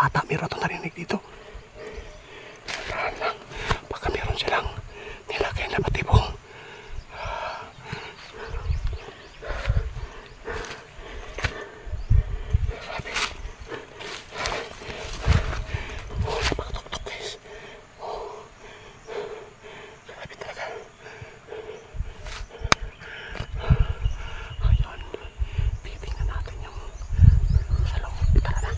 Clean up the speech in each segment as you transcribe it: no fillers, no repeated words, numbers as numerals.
bata, meron itong narinig dito. Tandaan lang, baka meron silang nilagay na patibong. Napakatuktok guys. Grabe talaga. Ayun, titingnan natin yung sa loob. Tara na.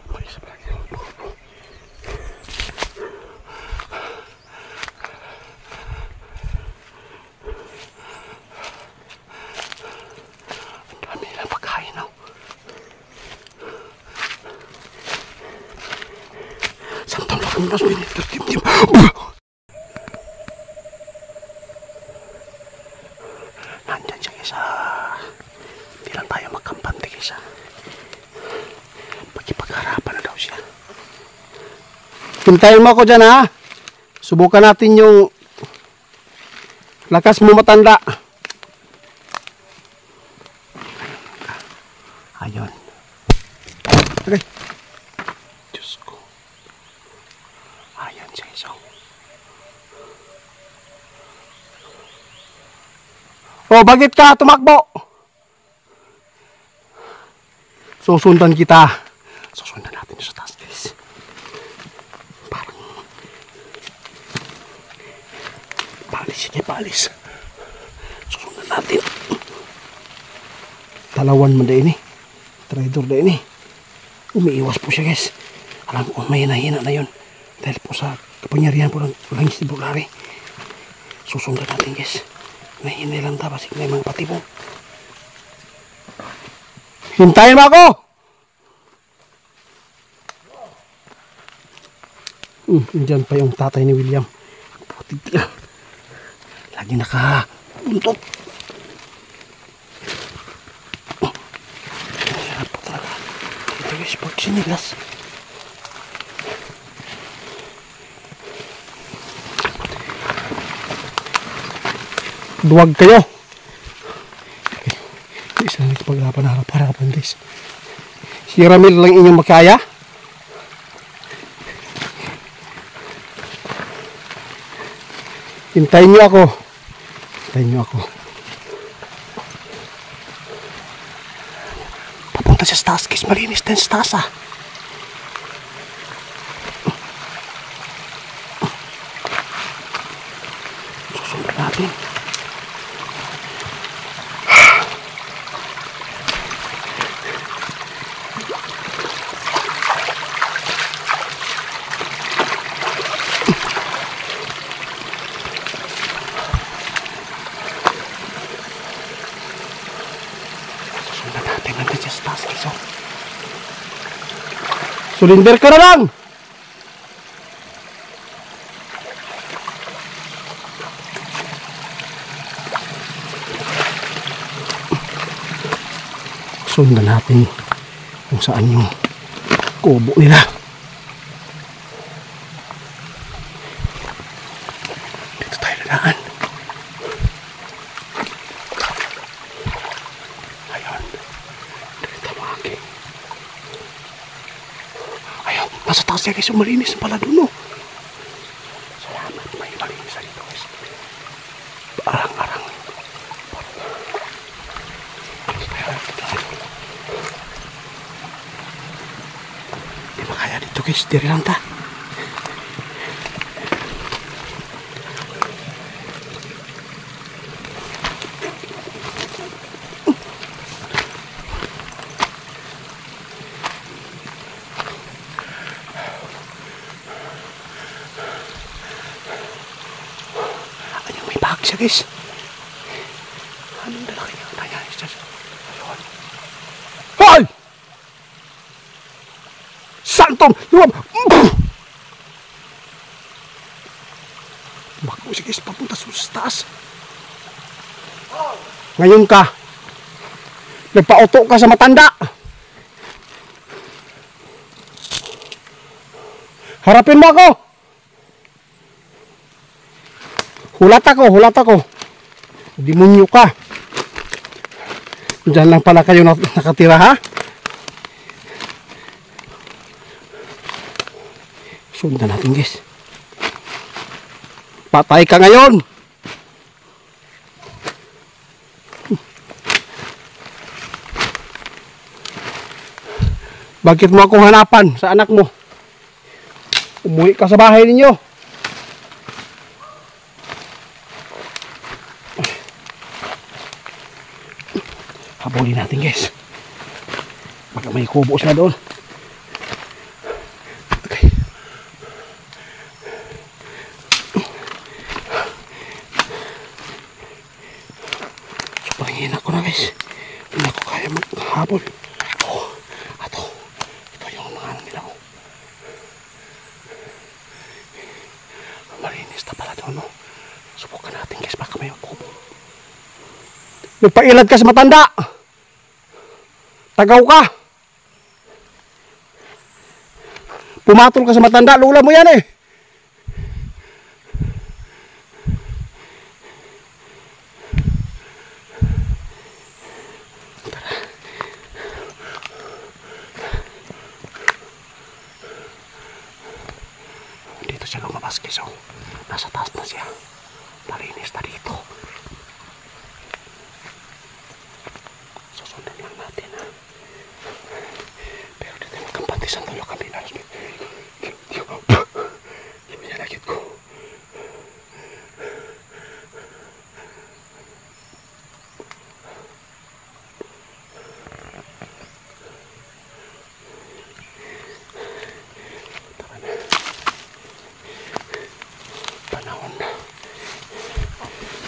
May isa pa lagi yung loob. Ang dami nilang pagkain, no? Samtang lakong nas minutes, tim-tim. Nandyan siya guys. Hindi lang tayo magkampante guys. Pagkipag-harapan na daw siya. Hintayin mo ako dyan ha. Subukan natin yung lakas mo matanda. Ayun. Okay. Diyos ko. Ayan siya isa. Oh, bakit ka tumakbo? Susundan kita. Susundan natin sa taas guys. Parang palis, sige palis. Susundan natin. Talawan mo din eh. Traidor din eh. Umiiwas po siya guys. Alam ko may hina na yun. Dahil po sa kapangyarihan po ng langis ni Bulgari. Susundan natin guys. Nahihina lang tapos may mga patibong. Hintayin mo ako! Diyan pa yung tatay ni William. Putik na. Lagi nakapuntot. Hirap po talaga. Ito yung sport sinilas. Duwag kayo. Okay. Isang nagpaglapan harap-harapan guys. Si Ramil lang inyong makaya. Hintayin niyo ako. Hintayin niyo ako. Papunta sa taas guys. Malinis din sa taas ah. Susunod natin. Sulinder ka na lang! Sundan natin kung saan yung kubo nila. Dito tayo nadaan. Ayun. Dito maki. Ayun. Nasa taas niya guys. Malinis pala dun oh. Salamat. May malinis dito guys. Arang-arang. Di ba kaya dito guys? Diri lang ta. Ayun, may bag siya guys. Anong dala kanya? Ayan, siya. Ayun. Hoy! Santom! Bakit mo siya guys papunta sa taas? Ngayon ka. Nagpa-auto ka sa matanda. Harapin mo ako. Hulat ako, hulat ako. Demonyo ka. Diyan lang pala kayo nakatira, ha? Sundan natin, guys. Patay ka ngayon. Bakit mo akong hanapan sa anak mo? Umuwi ka sa bahay ninyo. Habulin natin, guys. Baka may kubo sila doon. Okay. Sobrang hina ko na, guys. Hindi ako kaya maghabol. Oh, ato. Ito yung mga ano nila. Oh. Malinis na pala doon, no? Subukan natin, guys. Baka may kubo. Nagpailad ka sa matanda. Tagaw ka. Pumatol ka sa matanda. Lula mo yan eh. Dito siya lumabas, guys. Oh. Nasa taas na siya. Nalinis na dito. Susundan lang natin, ha. Pero dito magkampantisan tulo kami. Yung nalagit ko. Panahon na.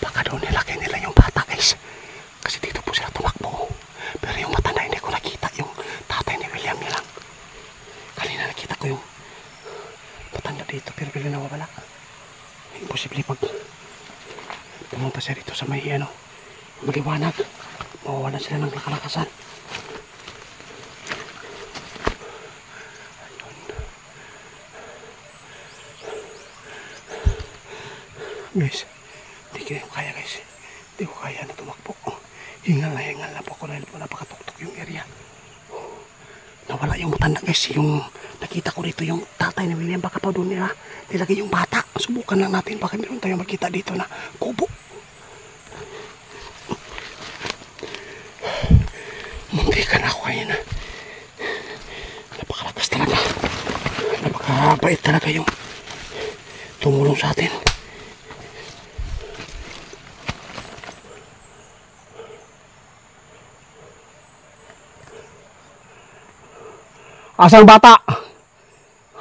Baka daw nilagay nila yung bata, guys. Kasi dito po sila tumakbo. Pero yung matanda hindi ko nakita. Yung tatay ni William nilang. Kanina nakita ko yung matanda dito. Pero bila nawawala. Imposible pag pumunta siya dito sa may ano, maliwanag. Mawawalan sila ng kalakasan. Guys, hindi ko kaya, guys. Hindi ko kaya na tumakbo. Hingal na po ako dahil po napakatuktok yung area. Nawala yung matanda, guys. Yung nakita ko dito yung tatay ni William. Baka pa doon nila nilagay yung bata. Subukan lang natin. Baka meron tayong makita dito na kubo. Muntikan ako kaya na. Napakalakas talaga. Napakabait talaga yung tumulong sa atin. Asang bata?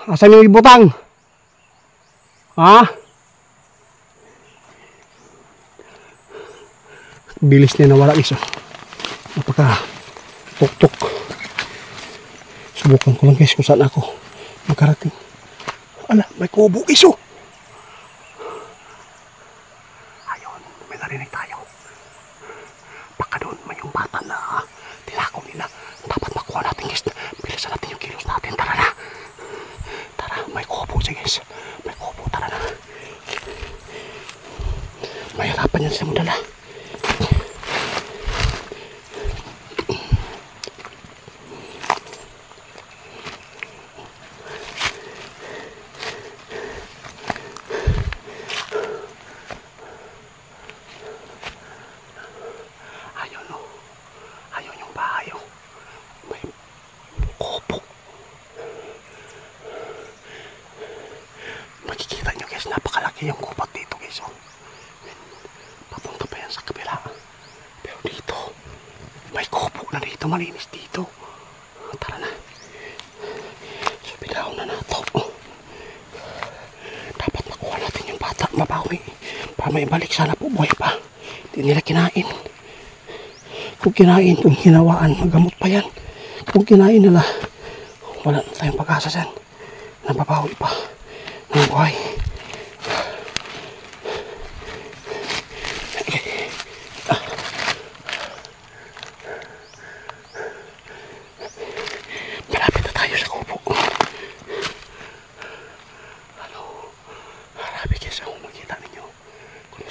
Asan yung ibutang? Ha? Bilis niya nawala, guys. Napaka tuk-tuk. Subukan ko lang, guys, kung saan ako magkarating. Ala, may kubo, guys. Ayun, may narinig tayo. Baka doon may yung bata na tinakaw nila. Dapat makuha natin, guys. Bilisan natin yung kilos natin. Tara na. Tara, may kubo siya, guys. May kubo, tara na. Mahirapan yan siya mo dala. Napakalaki yung gubat dito, guys. Papunta pa yan sa kabila. Pero dito may kubo na dito. Malinis dito. Tara na. Subidaw na nato. Dapat makuha natin yung bata. Mabawi. Para may balik. Sana po buhay pa. Hindi nila kinain. Kung kinain, kung hinawaan, magamot pa yan. Kung kinain nila, wala na tayong pag-asa dyan. Nababawi pa ng buhay.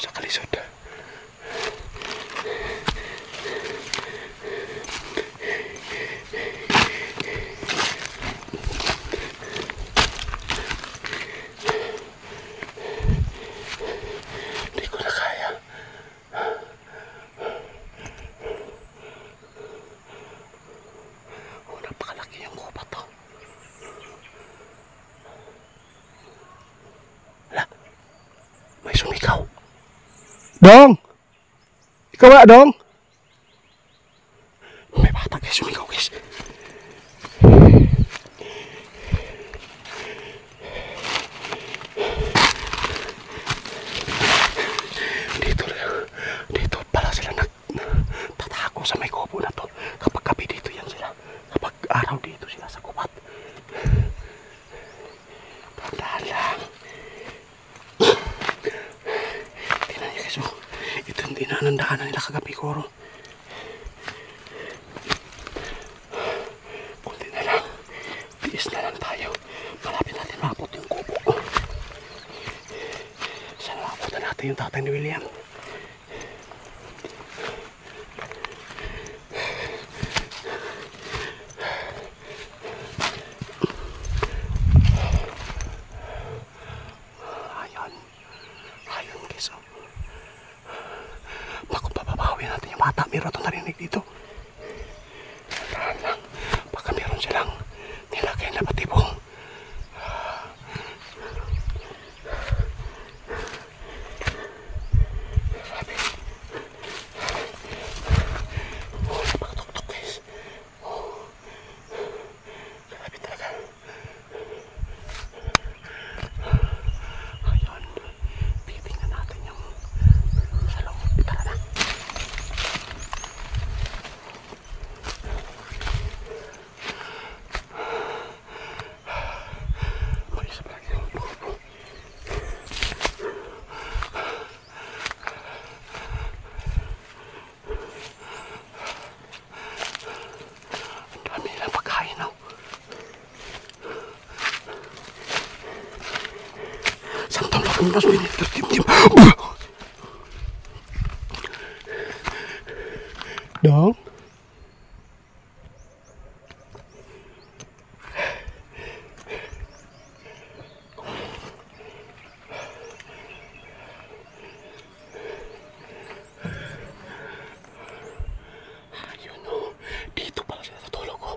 Sa kalisod. Dong! Ikaw wala, Dong? May bata guys, sumigaw guys. Dito pala sila nagtatago sa may kubo na to. Kapag gabi dito yan sila. Kapag araw dito sila sa kubat. Tandaan lang. Tingnan niya guys, oh. Ito yung dinanandaanan nila kagabi koro. Kunti na lang. Tiis na lang tayo. Malapit natin maabot yung kubo. Sana maabutan natin yung tatay ni William. Bata, meron itong narinig dito. Tandaan lang, baka meron silang nilagay na patibong. Sabi. Oh, napakatuktok guys. Oh. Sabi talaga. Ayan. Titingnan natin yung sa loob. Tara na. Mas minit tertium-tium. Dong. Ayun o. Dito pala sila tutulog o.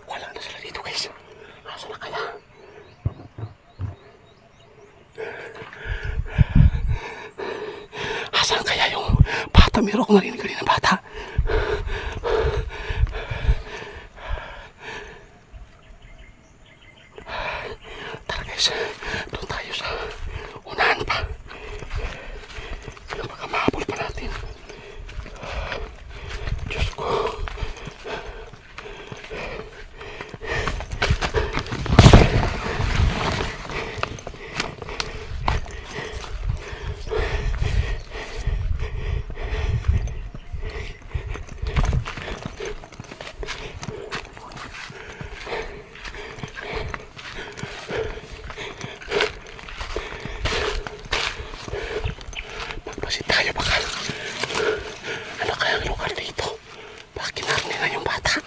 Wala na sila dito guys. Asa na kaya? Asan kaya yung bata? Meron akong narinig kanina bata. Tara guys, doon tayo sa unahan pa. Baka mahabol pa natin. Diyos ko. Magpasit tayo baka. Ano kaya ang lugar dito? Baka kinarni na yung bata.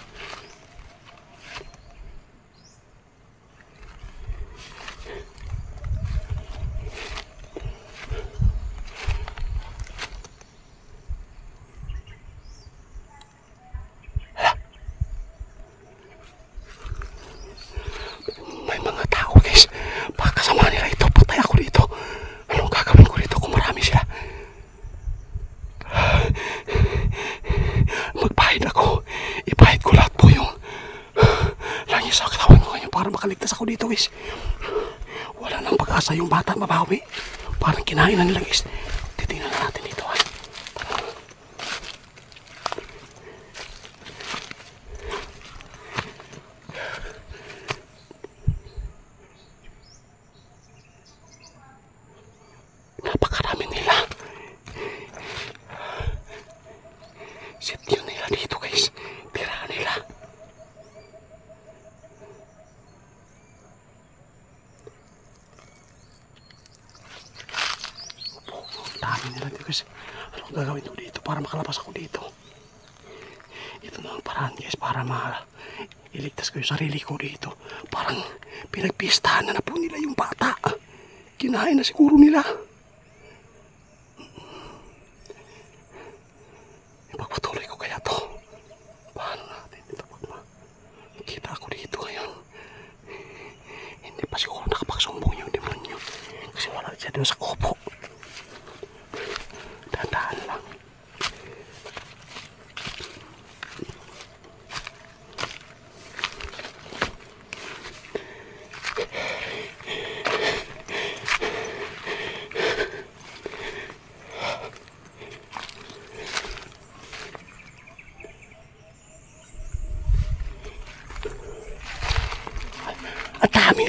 May mga tao guys. Baka kasama nila ito. Patay ako dito. Anong gagawin ko dito kung marami sila? Magbayad ako. Ibayad ko lahat po yung langis sa katawan ko ngayon para makaligtas ako dito guys. Wala nang pag-asa yung bata mabawi. Parang kinain na nila guys. Titingnan natin dito ha. Napakarami nila. Sityo nila dito guys. Tirahan nila. Dami nila dito guys. Anong gagawin ko dito para makalabas ako dito? Ito na ang paraan guys para iligtas ko yung sarili ko dito. Parang pinagpistahan na po nila yung bata. Kinain na siguro nila. Ipagpatuloy ko kaya to. Paano natin ito pag makita ako dito ngayon? Hindi pa siguro nakapagsumbong yung demonyo. Kasi wala siya doon sa kubo.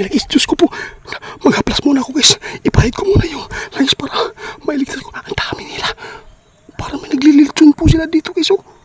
nila guys. Diyos ko po. Mag-haplas muna ako guys. Ipahid ko muna yung langis para mailigtas ko. Ang dami nila. Parang may naglililitsyon po sila dito guys. Oh.